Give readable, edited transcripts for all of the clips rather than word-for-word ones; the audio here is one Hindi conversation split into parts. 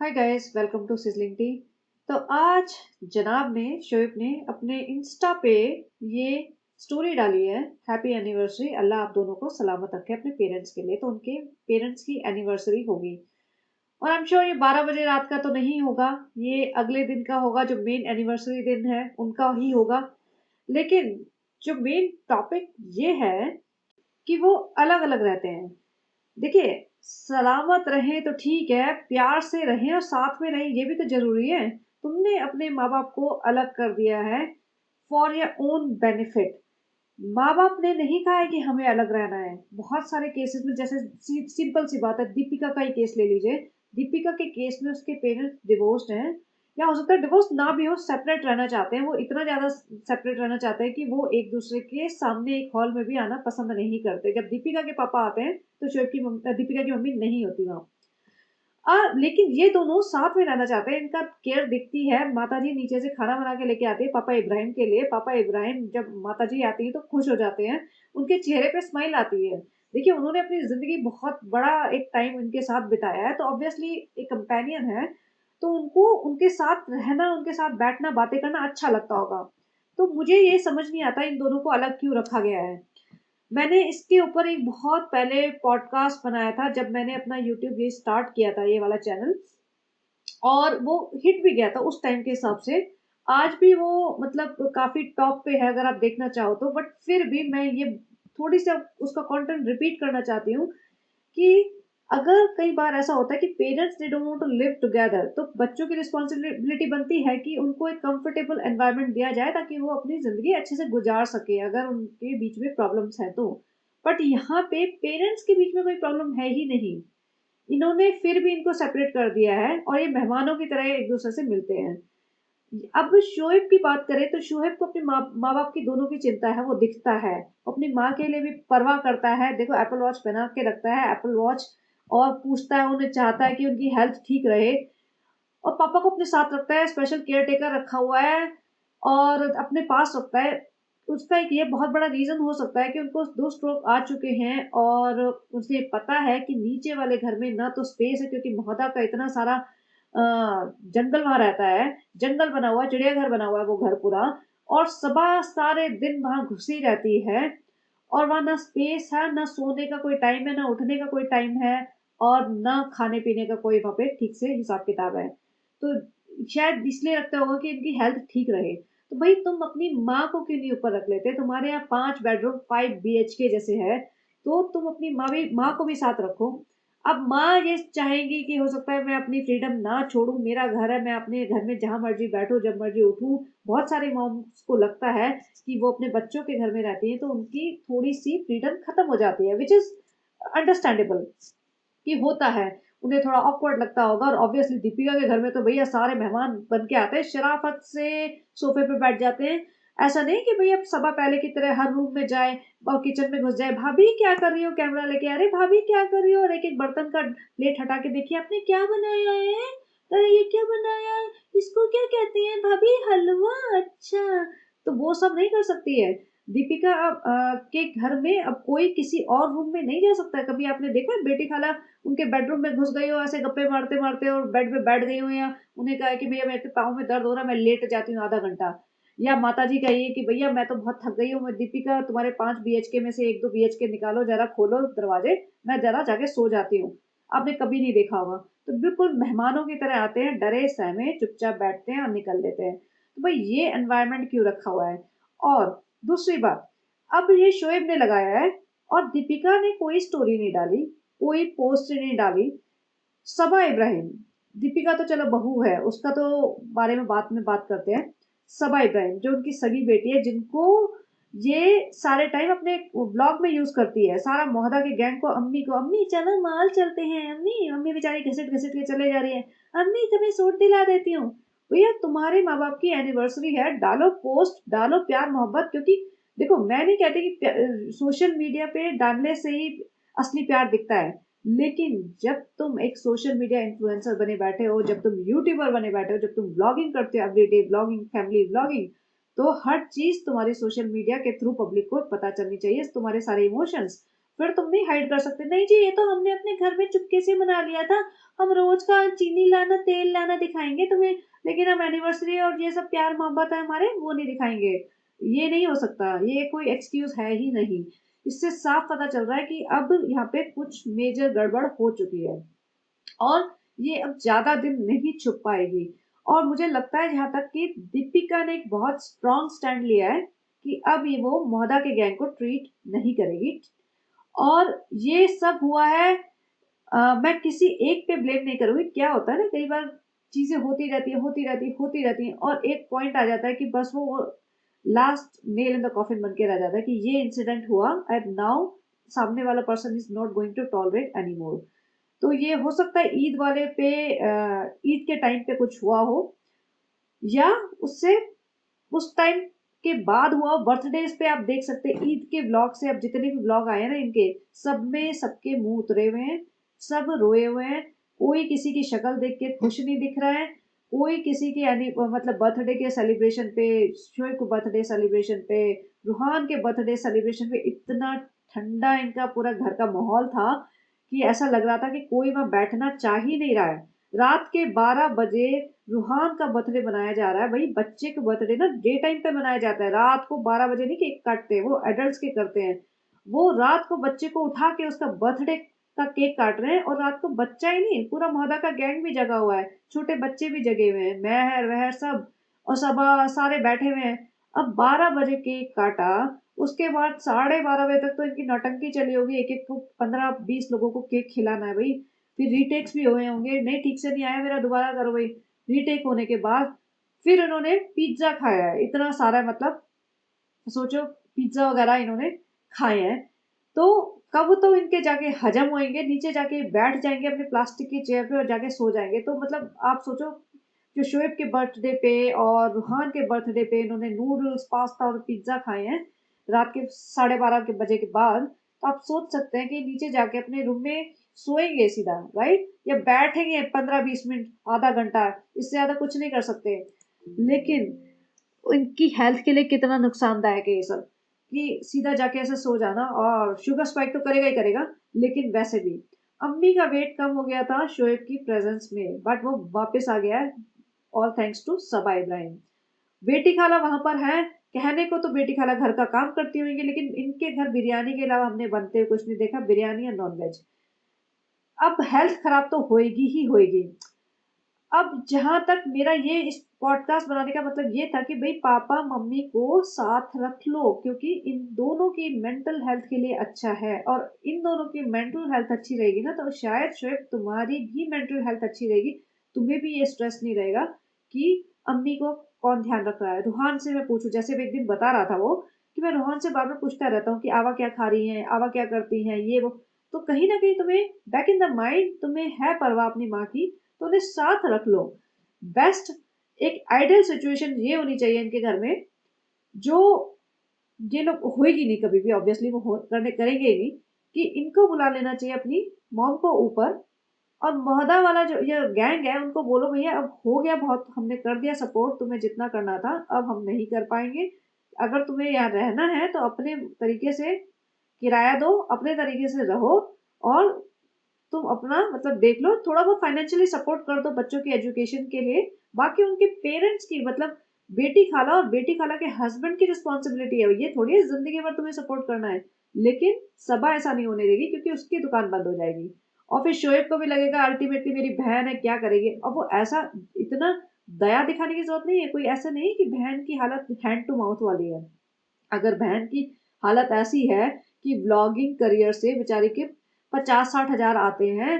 Hi guys, welcome to sizzling tea. तो आज जनाब ने शोएब ने अपने इंस्टा पे ये स्टोरी डाली है। हैप्पी एनिवर्सरी, अल्लाह आप दोनों को सलामत रखे अपने पेरेंट्स के लिए। तो उनके पेरेंट्स की एनिवर्सरी होगी और आई एम श्योर ये 12 बजे रात का तो नहीं होगा, ये अगले दिन का होगा। जो मेन एनिवर्सरी दिन है उनका ही होगा। लेकिन जो मेन टॉपिक ये है कि वो अलग अलग रहते हैं। देखिए, सलामत रहें तो ठीक है, प्यार से रहें और साथ में रहें ये भी तो ज़रूरी है। तुमने अपने माँ-बाप को अलग कर दिया है फॉर योर ओन बेनिफिट। माँ-बाप ने नहीं कहा है कि हमें अलग रहना है। बहुत सारे केसेस में जैसे सिंपल सी बात है, दीपिका का ही केस ले लीजिए। दीपिका के केस में उसके पेरेंट्स डिवोर्स्ड हैं, या हो सकता है डिवोर्स ना भी हो, सेपरेट रहना चाहते हैं। वो इतना ज़्यादा सेपरेट रहना चाहते हैं कि वो एक दूसरे के सामने एक हॉल में भी आना पसंद नहीं करते। जब दीपिका के पापा आते हैं तो शोएब की दीपिका की मम्मी नहीं होती वहाँ। लेकिन ये दोनों साथ में रहना चाहते हैं, इनका केयर दिखती है। माताजी नीचे से खाना बना के लेके आती है पापा इब्राहिम के लिए। पापा इब्राहिम जब माताजी आती है तो खुश हो जाते हैं, उनके चेहरे पे स्माइल आती है। देखिए, उन्होंने अपनी ज़िंदगी बहुत बड़ा एक टाइम उनके साथ बिताया है, तो ऑब्वियसली एक कंपेनियन है, तो उनको उनके साथ रहना, उनके साथ बैठना, बातें करना अच्छा लगता होगा। तो मुझे ये समझ नहीं आता इन दोनों को अलग क्यों रखा गया है। मैंने इसके ऊपर एक बहुत पहले पॉडकास्ट बनाया था जब मैंने अपना यूट्यूब ये स्टार्ट किया था, ये वाला चैनल। और वो हिट भी गया था उस टाइम के हिसाब से। आज भी वो मतलब काफ़ी टॉप पे है अगर आप देखना चाहो तो। बट फिर भी मैं ये थोड़ी सी अब उसका कंटेंट रिपीट करना चाहती हूँ कि अगर कई बार ऐसा होता है कि parents they don't want to live together, तो बच्चों की रिस्पॉन्सिबिलिटी बनती है कि उनको एक कंफर्टेबल एनवायरनमेंट दिया जाए ताकि वो अपनी ज़िंदगी अच्छे से गुजार सके अगर उनके बीच में प्रॉब्लम्स हैं तो। बट यहाँ पे पेरेंट्स के बीच में कोई प्रॉब्लम है ही नहीं। इन्होंने फिर भी इनको सेपरेट कर दिया है और ये मेहमानों की तरह एक दूसरे से मिलते हैं। अब शोएब की बात करें तो शोएब को अपने माँ बाप की दोनों की चिंता है, वो दिखता है। अपनी माँ के लिए भी परवाह करता है। देखो, एप्पल वॉच पहना के रखता है, एप्पल वॉच, और पूछता है, उन्हें चाहता है कि उनकी हेल्थ ठीक रहे। और पापा को अपने साथ रखता है, स्पेशल केयर टेकर रखा हुआ है और अपने पास रखता है। उसका एक ये बहुत बड़ा रीज़न हो सकता है कि उनको 2 स्ट्रोक आ चुके हैं और उसे पता है कि नीचे वाले घर में ना तो स्पेस है, क्योंकि मोहद्दा का इतना सारा जंगल वहाँ रहता है। जंगल बना हुआ है, चिड़ियाघर बना हुआ है वो घर पूरा, और सुबह सारे दिन वहाँ घुसी रहती है। और वहाँ ना स्पेस है, ना सोने का कोई टाइम है, ना उठने का कोई टाइम है, और ना खाने-पीने का कोई वहाँ पे ठीक से हिसाब-किताब है। तो शायद इसलिए रखता होगा कि इनकी हेल्थ ठीक रहे। तो भई तुम अपनी माँ को क्यों नहीं ऊपर रख लेते? तुम्हारे यहाँ 5 बेडरूम 5 बीएचके जैसे है, तो तुम अपनी माँ को भी साथ रखो। अब माँ ये चाहेंगी कि हो सकता है मैं अपनी फ्रीडम ना छोड़ूँ, मेरा घर है, मैं अपने घर में जहाँ मर्ज़ी बैठूँ, जब मर्ज़ी उठूँ। बहुत सारी मॉम्स को लगता है कि वो अपने बच्चों के घर में रहती हैं, तो उनकी थोड़ी-सी फ्रीडम खत्म हो जाती है, व्हिच इज़ अंडरस्टैंडेबल। कि होता है, उन्हें थोड़ा ऑकवर्ड लगता होगा। और ऑब्वियसली दीपिका के घर में तो भैया सारे मेहमान बन के आते हैं, शराफ़त से सोफ़े पे बैठ जाते हैं। ऐसा नहीं कि भैया सबा पहले की तरह हर रूम में जाए और किचन में घुस जाए, "भाभी क्या कर रही हो?" कैमरा लेके, "अरे भाभी क्या कर रही हो?" और एक-एक बर्तन का प्लेट हटा के, "देखिए आपने क्या बनाया है? अरे ये क्या बनाया है? इसको क्या कहते हैं भाभी? हलवा? अच्छा।" तो वो सब नहीं कर सकती है। दीपिका के घर में अब कोई किसी और रूम में नहीं जा सकता है। कभी आपने देखा है बेटी खाला उनके बेडरूम में घुस गई हो ऐसे गप्पे मारते-मारते और बेड पे बैठ गई हो, या उन्हें कहा है कि भैया मेरे पाँव में दर्द हो रहा है, मैं लेट जाती हूँ आधा घंटा। या माताजी कहिए कि भैया मैं तो बहुत थक गई हूँ, मैं दीपिका तुम्हारे 5 बीएचके में से 1-2 बीएचके निकालो, ज़रा खोलो दरवाज़े, मैं ज़रा जाके सो जाती हूँ। आपने कभी नहीं देखा होगा। तो बिल्कुल मेहमानों की तरह आते हैं, डरे-सहमे चुपचाप बैठते हैं और निकल लेते हैं। तो भई ये एनवायरनमेंट क्यों रखा हुआ है? और दूसरी बात, अब ये शोएब ने लगाया है और दीपिका ने कोई स्टोरी नहीं डाली, कोई पोस्ट नहीं डाली। सबा इब्राहिम, दीपिका तो चलो बहू है, उसका तो बारे में बाद में बात करते हैं। सबा इब्राहिम जो उनकी सगी बेटी है, जिनको ये सारे टाइम अपने व्लॉग में यूज़ करती है। सारा मोहल्ला के गैंग को, अम्मी को, "अम्मी चलो मॉल चलते हैं, अम्मी।" अम्मी बेचारी घसीट-घसीट के चले जा रही है, "अम्मी तुम्हें सूट दिला देती हूँ।" भैया तुम्हारे माँ-बाप की एनिवर्सरी है, डालो पोस्ट, डालो प्यार-मोहब्बत। क्योंकि देखो, मैं नहीं कहती कि सोशल मीडिया पे डालने से ही असली प्यार दिखता है। लेकिन जब तुम एक सोशल मीडिया इन्फ्लुएंसर बने बैठे हो, जब तुम यूट्यूबर बने बैठे हो, जब तुम व्लॉगिंग करते हो, एवरीडे व्लॉगिंग, फैमिली व्लॉगिंग, तो हर चीज़ तुम्हारी सोशल मीडिया के थ्रू पब्लिक को पता चलनी चाहिए, तुम्हारे सारे इमोशंस। फिर तुम नहीं हाइड कर सकते, नहीं जी ये तो हमने अपने घर में चुपके से मना लिया था, हम रोज का चीनी लाना तेल लाना दिखाएंगे तुम्हें, लेकिन हम एनिवर्सरी और ये सब प्यार मोहब्बत है हमारे वो नहीं दिखाएंगे। ये नहीं हो सकता, ये कोई एक्सक्यूज है ही नहीं। इससे साफ पता चल रहा है कि अब यहाँ पे कुछ मेजर गड़बड़ हो चुकी है और ये अब ज्यादा दिन नहीं छुप पाएगी। और मुझे लगता है जहां तक कि दीपिका ने एक बहुत स्ट्रॉन्ग स्टैंड लिया है कि अब ये वो मोहदा के गैंग को ट्रीट नहीं करेगी। और ये सब हुआ है, मैं किसी एक पे ब्लेम नहीं करूंगी। क्या होता है ना, कई बार चीजें होती रहती है होती रहती है होती रहती हैं और एक पॉइंट आ जाता है कि बस वो last nail in the coffin बन के रह जाता है कि ये इंसिडेंट हुआ एंड नाउ सामने वाला person is not going to tolerate any more. तो ये हो सकता है ईद वाले पे ईद के टाइम पे कुछ हुआ हो, या उससे उस टाइम के बाद हुआ। बर्थडेज पे आप देख सकते हैं ईद के ब्लॉग से, अब जितने भी ब्लॉग आए हैं ना इनके, सब में सबके मुंह उतरे हुए हैं, सब रोए हुए हैं, कोई किसी की शक्ल देख के खुश नहीं दिख रहा है, कोई किसी के यानी मतलब बर्थडे के सेलिब्रेशन पे, शोएब को बर्थडे सेलिब्रेशन पे, रूहान के बर्थडे सेलिब्रेशन पे इतना ठंडा इनका पूरा घर का माहौल था कि ऐसा लग रहा था कि कोई वहां बैठना चाह ही नहीं रहा है। रात के 12 बजे रूहान का बर्थडे मनाया जा रहा है। भाई बच्चे का बर्थडे ना डे टाइम पे मनाया जाता है, रात को 12 बजे नहीं केक काटते हैं, वो एडल्ट के करते हैं। वो रात को बच्चे को उठा के उसका बर्थडे का केक काट रहे हैं और रात को बच्चा ही नहीं पूरा मोहल्ला का गैंग भी जगा हुआ है, छोटे बच्चे भी जगे हुए हैं, महर वहर सब, और सब सारे बैठे हुए हैं। अब 12 बजे केक काटा, उसके बाद 12:30 बजे तक तो इनकी नौटंकी चली होगी, एक एक को 15-20 लोगों को केक खिलाना है भाई। फिर रीटेक्स भी हुए होंगे, नहीं ठीक से नहीं आया मेरा दोबारा करो भाई। रीटेक होने के बाद फिर इन्होंने पिज्जा खाया है इतना सारा, मतलब सोचो पिज्जा वगैरह इन्होंने खाए हैं। तो कब तो इनके जाके हजम होएंगे, नीचे जाके बैठ जाएंगे अपने प्लास्टिक की चेयर पे और जाके सो जाएंगे। तो मतलब आप सोचो जो शोएब के बर्थडे पे और रूहान के बर्थडे पे इन्होंने नूडल्स पास्ता और पिज्जा खाए हैं रात के 12:30 के बजे के बाद, तो आप सोच सकते हैं कि नीचे जाके अपने रूम में सोएंगे सीधा, राइट, या बैठेंगे 15-20 मिनट आधा घंटा, इससे ज्यादा कुछ नहीं कर सकते। लेकिन इनकी हेल्थ के लिए कितना नुकसानदायक है ये सब, कि सीधा जाके ऐसे सो जाना, और शुगर स्पाइक तो करेगा ही करेगा। लेकिन वैसे भी अम्मी का वेट कम हो गया था शोएब की प्रेजेंस में, बट वो वापस आ गया है, ऑल थैंक्स टू सबा इब्राहिम। बेटी खाला वहां पर है, कहने को तो बेटी खाला घर का काम करती होंगी, लेकिन इनके घर बिरयानी के अलावा हमने बनते हुए कुछ नहीं देखा, बिरयानी या नॉनवेज। अब हेल्थ खराब तो होएगी ही होएगी। अब जहां तक मेरा ये इस पॉडकास्ट बनाने का मतलब ये था कि भाई पापा मम्मी को साथ रख लो, क्योंकि इन दोनों की मेंटल हेल्थ के लिए अच्छा है, और इन दोनों की मेंटल हेल्थ अच्छी रहेगी ना तो शायद शायद तुम्हारी भी मेंटल हेल्थ अच्छी रहेगी। तुम्हें भी ये स्ट्रेस नहीं रहेगा कि अम्मी को कौन ध्यान रख रहा है। रूहान से मैं पूछूं, जैसे वो एक दिन बता रहा था वो, कि मैं रूहान से बार बार पूछता रहता हूँ कि आवा क्या खा रही है, आवा क्या करती है, ये वो। तो कहीं ना कहीं तुम्हें बैक इन द माइंड तुम्हें है परवाह अपनी माँ की, तो उन्हें साथ रख लो। बेस्ट एक आइडियल सिचुएशन ये होनी चाहिए इनके घर में, जो ये लोग होएगी नहीं कभी भी, ऑब्वियसली वो करने करेंगे ही नहीं, कि इनको बुला लेना चाहिए अपनी मॉम को ऊपर, और मोहदा वाला जो ये गैंग है उनको बोलो भैया अब हो गया बहुत, हमने कर दिया सपोर्ट तुम्हें जितना करना था, अब हम नहीं कर पाएंगे। अगर तुम्हें यहाँ रहना है तो अपने तरीके से किराया दो, अपने तरीके से रहो, और तुम अपना मतलब देख लो, थोड़ा बहुत फाइनेंशियली सपोर्ट कर दो बच्चों की एजुकेशन के लिए। बाकी उनके पेरेंट्स की मतलब बेटी खाला और बेटी खाला के हस्बैंड की रिस्पॉन्सिबिलिटी है, ये थोड़ी है जिंदगी भर तुम्हें सपोर्ट करना है। लेकिन सबा ऐसा नहीं होने देगी क्योंकि उसकी दुकान बंद हो जाएगी, और फिर शोएब को भी लगेगा अल्टीमेटली मेरी बहन है क्या करेगी। अब वो ऐसा इतना दया दिखाने की जरूरत नहीं है, कोई ऐसा नहीं है कि बहन की हालत हैंड टू माउथ वाली है। अगर बहन की हालत ऐसी है कि व्लॉगिंग करियर से बेचारी के 50-60 हजार आते हैं,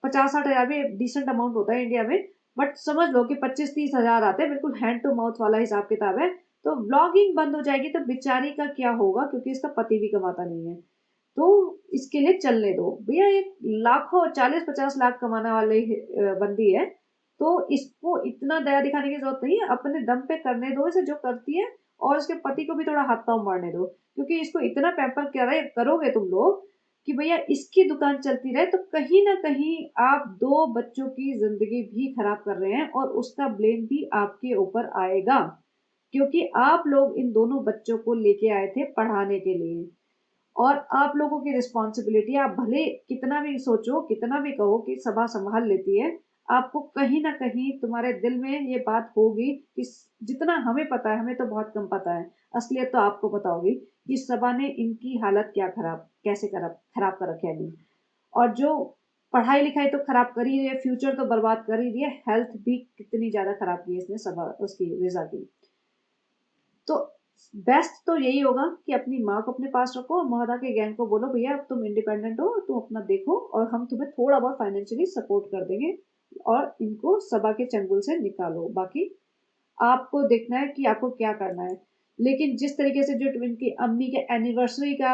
50-60 हजार भी डिसेंट अमाउंट होता है इंडिया में, बट समझ लो कि 25-30 हजार आते हैं, बिल्कुल हैंड टू माउथ वाला हिसाब किताब है। तो व्लॉगिंग बंद हो जाएगी तो बेचारी का क्या होगा, क्योंकि इसका पति भी कमाता नहीं है। तो इसके लिए चलने दो भैया, ये लाखों 40-50 लाख कमाने वाले बंदी है, तो इसको इतना दया दिखाने की जरूरत नहीं है, अपने दम पे करने दो इसे जो करती है, और उसके पति को भी थोड़ा हाथ पांव मारने दो, क्योंकि इसको इतना पैम्पर करोगे तुम लोग कि भैया इसकी दुकान चलती रहे, तो कहीं ना कहीं आप दो बच्चों की जिंदगी भी खराब कर रहे हैं, और उसका ब्लेम भी आपके ऊपर आएगा, क्योंकि आप लोग इन दोनों बच्चों को लेके आए थे पढ़ाने के लिए। और आप लोगों की रिस्पॉन्सिबिलिटी, आप भले कितना भी सोचो, कितना भी कहो कि सभा संभाल लेती है, आपको कहीं ना कहीं तुम्हारे दिल में ये बात होगी कि जितना हमें पता है, हमें तो बहुत कम पता है, असलियत तो आपको पता होगी कि सभा ने इनकी हालत क्या खराब, कैसे खराब खराब कर रखा है नहीं। और जो पढ़ाई लिखाई तो खराब कर ही रही है, फ्यूचर तो बर्बाद कर ही रही है, हेल्थ भी कितनी ज्यादा खराब की है इसने सभा, उसकी रिजा की। तो बेस्ट तो यही होगा कि अपनी माँ को अपने पास रखो और महोदा के गैंग को बोलो भैया अब तुम इंडिपेंडेंट हो, तुम अपना देखो और हम तुम्हें थोड़ा बहुत फाइनेंशियली सपोर्ट कर देंगे और इनको सभा के चंगुल से निकालो। बाकी आपको देखना है कि आपको क्या करना है। लेकिन जिस तरीके से जो इनकी अम्मी के एनिवर्सरी का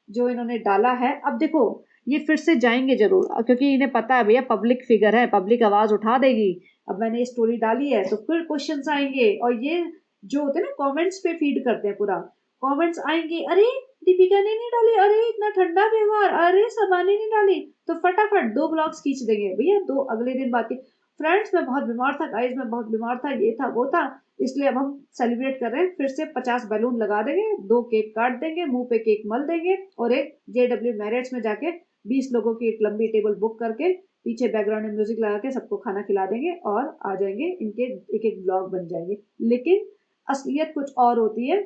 जो इन्होंने डाला है, अब देखो ये फिर से जाएंगे जरूर, क्योंकि इन्हें पता है भैया पब्लिक फिगर है, पब्लिक आवाज उठा देगी। अब मैंने ये स्टोरी डाली है तो फिर क्वेश्चंस आएंगे, और ये जो होते हैं ना कमेंट्स पे फीड करते हैं पूरा, कमेंट्स आएंगे, अरे दीपिका ने नहीं डाली, अरे इतना ठंडा व्यवहार, अरे सबा ने नहीं डाली, तो फटाफट 2 ब्लॉग्स खींच देंगे भैया, दो अगले दिन बात की, फ्रेंड्स मैं बहुत बीमार था, गाइस मैं बहुत बीमार था, ये था वो था, इसलिए अब हम सेलिब्रेट कर रहे हैं, फिर से 50 बैलून लगा देंगे, 2 केक काट देंगे, मुंह पे केक मल देंगे, और एक JW मैरियट्स में जाके 20 लोगों की एक लंबी टेबल बुक करके पीछे बैकग्राउंड में म्यूजिक लगा के सबको खाना खिला देंगे और आ जाएंगे, इनके एक एक ब्लॉग बन जाएंगे। लेकिन असलियत कुछ और होती है,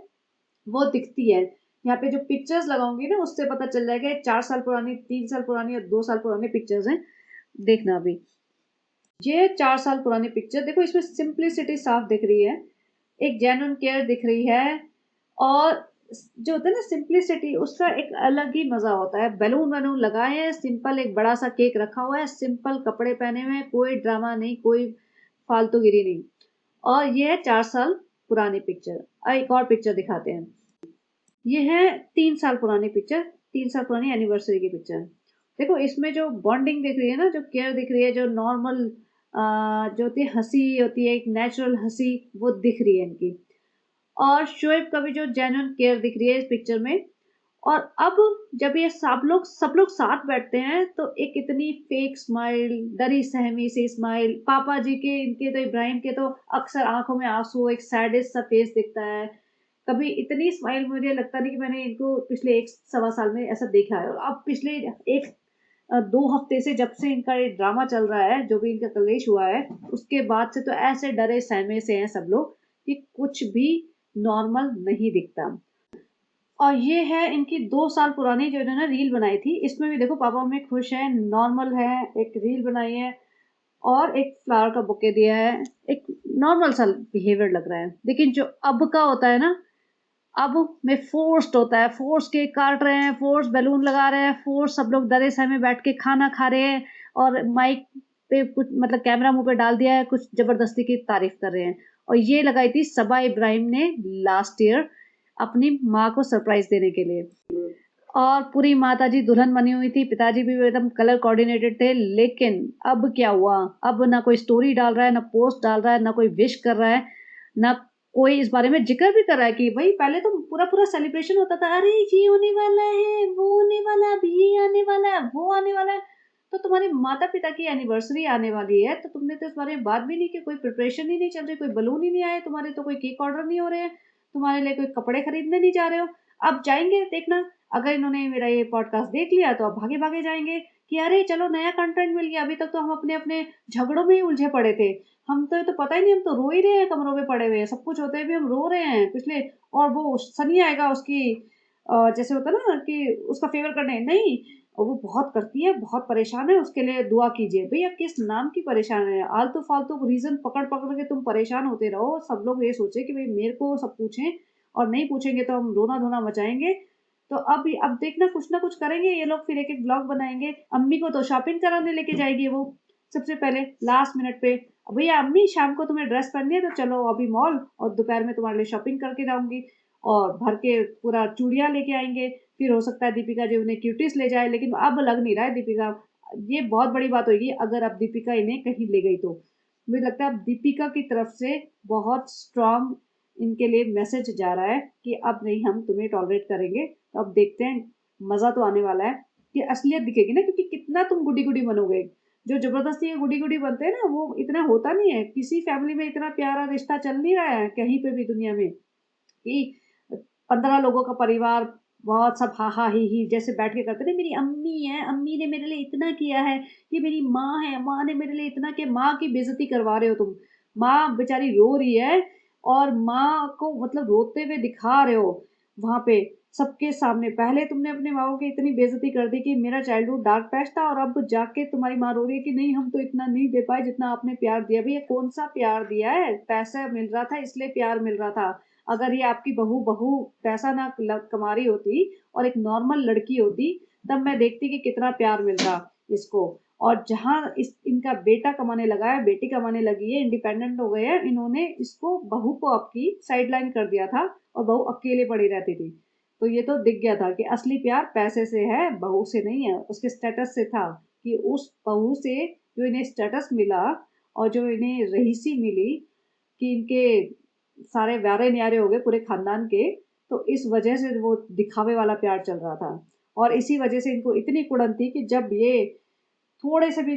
वो दिखती है। यहाँ पे जो पिक्चर्स लगाऊंगी ना उससे पता चल जाएगा, 4 साल पुरानी, 3 साल पुरानी और 2 साल पुरानी पिक्चर्स हैं, देखना अभी। ये 4 साल पुरानी पिक्चर देखो, इसमें सिंप्लिसिटी साफ दिख रही है, एक जेन्युइन केयर दिख रही है, और जो होता है ना सिंप्लिसिटी, उसका एक अलग ही मजा होता है। बैलून वैलून लगाए हैं, सिंपल एक बड़ा सा केक रखा हुआ है, सिंपल कपड़े पहने हुए हैं, कोई ड्रामा नहीं, कोई फालतूगिरी नहीं। और ये है 4 साल पुरानी पिक्चर। एक और पिक्चर दिखाते हैं, ये है 3 साल पुरानी पिक्चर, 3 साल पुरानी एनिवर्सरी की पिक्चर। देखो इसमें जो बॉन्डिंग दिख रही है ना, जो केयर दिख रही है, जो नॉर्मल जो होती है हंसी होती है, एक नेचुरल हंसी, वो दिख रही है इनकी। और शोएब का भी जो जेन्युइन केयर दिख रही है इस पिक्चर में। और अब जब ये सब लोग साथ बैठते हैं तो एक इतनी फेक स्माइल, डरी सहमी सी स्माइल, पापा जी के, इनके तो इब्राहिम के तो अक्सर आंखों में आंसू, एक सैडेस्ट सा फेस दिखता है। कभी इतनी स्माइल मुझे लगता नहीं कि मैंने इनको पिछले 1 सवा साल में ऐसा देखा है। और अब पिछले 2 हफ्ते से जब से इनका ये ड्रामा चल रहा है, जो भी इनका कलेश हुआ है, उसके बाद से तो ऐसे डरे सहमे से हैं सब लोग कि कुछ भी नॉर्मल नहीं दिखता। और ये है इनकी 2 साल पुरानी जो इन्होंने रील बनाई थी, इसमें भी देखो पापा मम्मी खुश हैं, नॉर्मल है, एक रील बनाई है और एक फ्लावर का बुके दिया है, एक नॉर्मल सा बिहेवियर लग रहा है। लेकिन जो अब का होता है ना, अब में फोर्स्ड होता है, फोर्स केक काट रहे हैं, फोर्स बैलून लगा रहे हैं, फोर्स सब लोग डरे सहमे बैठ के खाना खा रहे हैं, और माइक पे कुछ मतलब कैमरा मुंह पे डाल दिया है, कुछ जबरदस्ती की तारीफ कर रहे हैं। और ये लगाई थी सबा इब्राहिम ने लास्ट ईयर अपनी माँ को सरप्राइज देने के लिए, और पूरी माताजी दुल्हन बनी हुई थी, पिताजी भी एकदम कलर कोऑर्डिनेटेड थे। लेकिन अब क्या हुआ, अब ना कोई स्टोरी डाल रहा है, ना पोस्ट डाल रहा है, ना कोई विश कर रहा है, ना कोई इस बारे में जिक्र भी कर रहा है कि भाई पहले तो पूरा पूरा सेलिब्रेशन होता था, अरे ये होने वाला है, वो होने वाला है, अब ये आने वाला है, वो आने वाला है। तो तुम्हारे माता पिता की एनिवर्सरी आने वाली है, तो तुमने तो इस बारे में बात भी नहीं की, कोई प्रिपरेशन ही नहीं चल रही, कोई बलून ही नहीं आए तुम्हारे, तो कोई केक ऑर्डर नहीं हो रहे हैं, तुम्हारे लिए कोई कपड़े खरीदने नहीं जा रहे हो। अब जाएंगे देखना, अगर इन्होंने मेरा ये पॉडकास्ट देख लिया तो अब भागे भागे जाएंगे कि अरे चलो नया कंटेंट मिल गया, अभी तक तो हम अपने अपने झगड़ों में ही उलझे पड़े थे, हम तो पता ही नहीं, हम तो रो ही रहे हैं, कमरों में पड़े हुए हैं, सब कुछ होते हुए भी हम रो रहे हैं पिछले। और वो सनी आएगा उसकी जैसे होता ना कि उसका फेवर करने, नहीं, और वो बहुत करती है, बहुत परेशान है, उसके लिए दुआ कीजिए। भैया किस नाम की परेशान है, आलतू फालतू रीजन पकड़ पकड़ के तुम परेशान होते रहो, सब लोग ये सोचे कि भाई मेरे को सब पूछें, और नहीं पूछेंगे तो हम रोना धोना मचाएंगे। तो अब देखना कुछ ना कुछ करेंगे ये लोग, फिर एक एक ब्लॉग बनाएंगे। अम्मी को तो शॉपिंग कराने लेके जाएगी वो सबसे पहले लास्ट मिनट पे, भैया अम्मी शाम को तुम्हें ड्रेस पहननी है तो चलो अभी मॉल, और दोपहर में तुम्हारे लिए शॉपिंग करके जाऊंगी, और भर के पूरा चूड़ियां लेके आएंगे। फिर हो सकता है दीपिका जी उन्हें क्यूटीज ले जाए, लेकिन अब लग नहीं रहा है दीपिका, ये बहुत बड़ी बात होगी अगर अब दीपिका इन्हें कहीं ले गई तो। मुझे लगता है अब दीपिका की तरफ से बहुत स्ट्रांग इनके लिए मैसेज जा रहा है कि अब नहीं, हम तुम्हें टॉलरेट करेंगे। तो अब देखते हैं, मजा तो आने वाला है कि असलियत दिखेगी ना, क्योंकि कितना तुम गुडी गुडी बनोगे, जो जबरदस्ती गुडी गुडी बनते हैं ना, वो इतना होता नहीं है, किसी फैमिली में इतना प्यारा रिश्ता चल नहीं रहा है कहीं पे भी दुनिया में कि 15 लोगों का परिवार बहुत सब हा हा ही जैसे बैठ के करते थे, मेरी अम्मी है, अम्मी ने मेरे लिए इतना किया है, ये मेरी माँ है, माँ ने मेरे लिए इतना किया। माँ की बेइज्जती करवा रहे हो तुम। माँ बेचारी रो रही है और माँ को मतलब रोते हुए दिखा रहे हो वहां पे सबके सामने। पहले तुमने अपने माँ की इतनी बेइज्जती कर दी कि मेरा चाइल्डहुड डार्क पैच था, और अब जाके तुम्हारी माँ रो रही है कि नहीं हम तो इतना नहीं दे पाए जितना आपने प्यार दिया। भैया कौन सा प्यार दिया है? पैसा मिल रहा था इसलिए प्यार मिल रहा था। अगर ये आपकी बहू बहू पैसा ना कमा रही होती और एक नॉर्मल लड़की होती, तब मैं देखती कि कितना प्यार मिलता इसको। और जहाँ इस इनका बेटा कमाने लगा है, बेटी कमाने लगी है, इंडिपेंडेंट हो गए हैं, इन्होंने इसको बहू को आपकी साइडलाइन कर दिया था और बहू अकेले पड़ी रहती थी। तो ये तो दिख गया था कि असली प्यार पैसे से है, बहू से नहीं है, उसके स्टेटस से था। कि उस बहू से जो इन्हें स्टेटस मिला और जो इन्हें रईसी मिली, कि इनके सारे व्यारे न्यारे हो गए पूरे खानदान के, तो इस वजह से वो दिखावे वाला प्यार चल रहा था। और इसी वजह से इनको इतनी कुड़न थी कि जब ये थोड़े से भी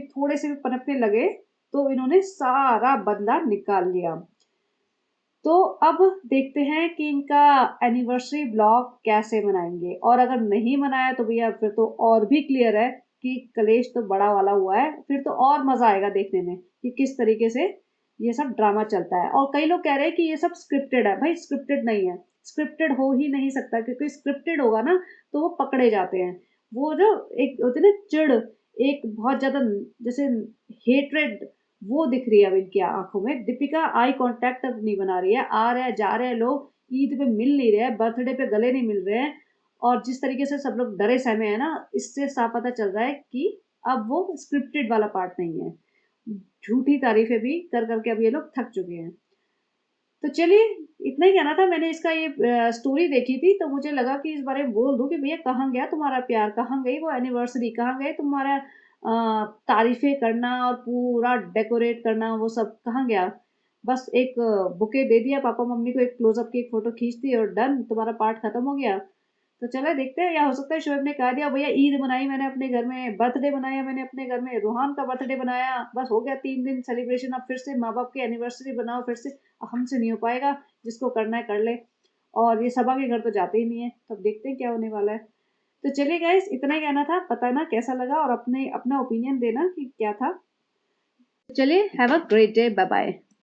पनपने लगे, तो इन्होंने सारा बदला निकाल लिया। तो अब देखते हैं कि इनका एनिवर्सरी ब्लॉग कैसे मनाएंगे, और अगर नहीं मनाया तो भैया फिर तो और भी क्लियर है कि कलेश तो बड़ा वाला हुआ है। फिर तो और मजा आएगा देखने में कि किस तरीके से ये सब ड्रामा चलता है। और कई लोग कह रहे हैं कि ये सब स्क्रिप्टेड है। भाई स्क्रिप्टेड नहीं है, स्क्रिप्टेड हो ही नहीं सकता, क्योंकि स्क्रिप्टेड होगा ना तो वो पकड़े जाते हैं। वो जो एक होती है ना चिढ़, एक बहुत ज्यादा जैसे हेट्रेड, वो दिख रही है अब इनकी आंखों में। दीपिका आई कांटेक्ट अब नहीं बना रही है, आ रहे हैं जा रहे हैं लोग, ईद पे मिल नहीं रहे हैं, बर्थडे पे गले नहीं मिल रहे हैं। और जिस तरीके से सब लोग डरे सहमे हैं ना, इससे साफ पता चल रहा है कि अब वो स्क्रिप्टेड वाला पार्ट नहीं है। झूठी तारीफें भी कर करके अब ये लोग थक चुके हैं। तो चलिए, इतना ही कहना था। मैंने इसका ये स्टोरी देखी थी तो मुझे लगा कि इस बारे में बोल दूं कि भैया कहाँ गया तुम्हारा प्यार, कहाँ गई वो एनिवर्सरी, कहाँ गए तुम्हारा तारीफें करना और पूरा डेकोरेट करना, वो सब कहाँ गया? बस एक बुके दे दिया पापा मम्मी को, एक क्लोजअप की एक फोटो खींच दी और डन, तुम्हारा पार्ट खत्म हो गया। तो चलो देखते हैं, या हो सकता है शोएब ने कह दिया भैया ईद मनाई मैंने अपने घर में, बर्थडे बनाया मैंने अपने घर में, रूहान का बर्थडे बनाया, बस हो गया 3 दिन सेलिब्रेशन, अब फिर से माँ बाप की एनिवर्सरी बनाओ फिर से। हमसे नहीं हो पाएगा, जिसको करना है कर ले। और ये सबा के घर तो जाते ही नहीं है, तो अब देखते हैं क्या होने वाला है। तो चलिए गाइस, इतना ही कहना था, बताना कैसा लगा और अपने अपना ओपिनियन देना कि क्या था। चलिए, have a great day, bye bye.